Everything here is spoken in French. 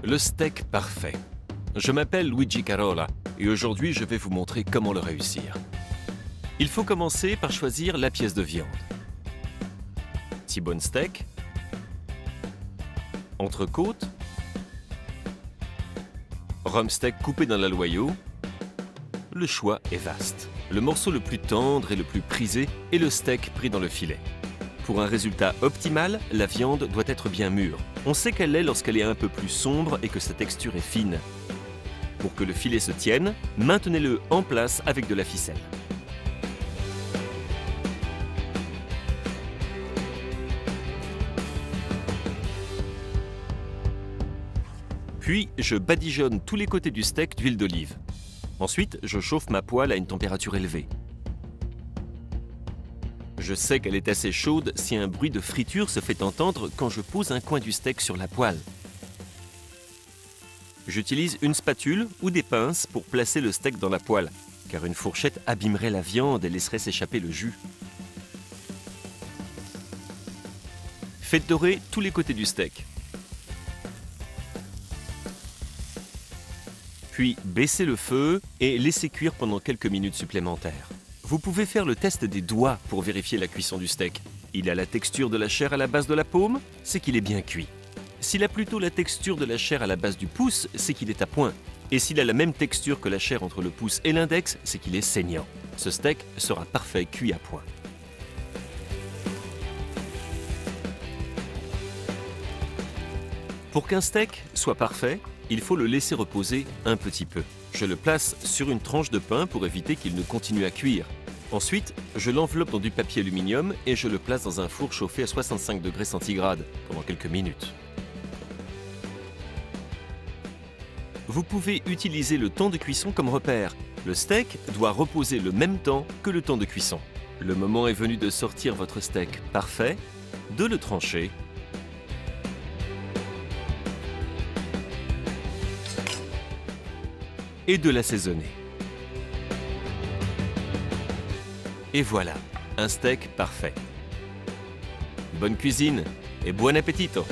Le steak parfait. Je m'appelle Luigi Carola et aujourd'hui je vais vous montrer comment le réussir. Il faut commencer par choisir la pièce de viande. T-bone steak, entrecôte, rump steak coupé dans la loyau. Le choix est vaste. Le morceau le plus tendre et le plus prisé est le steak pris dans le filet. Pour un résultat optimal, la viande doit être bien mûre. On sait qu'elle l'est lorsqu'elle est un peu plus sombre et que sa texture est fine. Pour que le filet se tienne, maintenez-le en place avec de la ficelle. Puis, je badigeonne tous les côtés du steak d'huile d'olive. Ensuite, je chauffe ma poêle à une température élevée. Je sais qu'elle est assez chaude si un bruit de friture se fait entendre quand je pose un coin du steak sur la poêle. J'utilise une spatule ou des pinces pour placer le steak dans la poêle, car une fourchette abîmerait la viande et laisserait s'échapper le jus. Faites dorer tous les côtés du steak. Puis baissez le feu et laissez cuire pendant quelques minutes supplémentaires. Vous pouvez faire le test des doigts pour vérifier la cuisson du steak. Il a la texture de la chair à la base de la paume, c'est qu'il est bien cuit. S'il a plutôt la texture de la chair à la base du pouce, c'est qu'il est à point. Et s'il a la même texture que la chair entre le pouce et l'index, c'est qu'il est saignant. Ce steak sera parfait cuit à point. Pour qu'un steak soit parfait, il faut le laisser reposer un petit peu. Je le place sur une tranche de pain pour éviter qu'il ne continue à cuire. Ensuite, je l'enveloppe dans du papier aluminium et je le place dans un four chauffé à 65 degrés centigrades pendant quelques minutes. Vous pouvez utiliser le temps de cuisson comme repère. Le steak doit reposer le même temps que le temps de cuisson. Le moment est venu de sortir votre steak parfait, de le trancher et de l'assaisonner. Et voilà, un steak parfait. Bonne cuisine et buon appetito!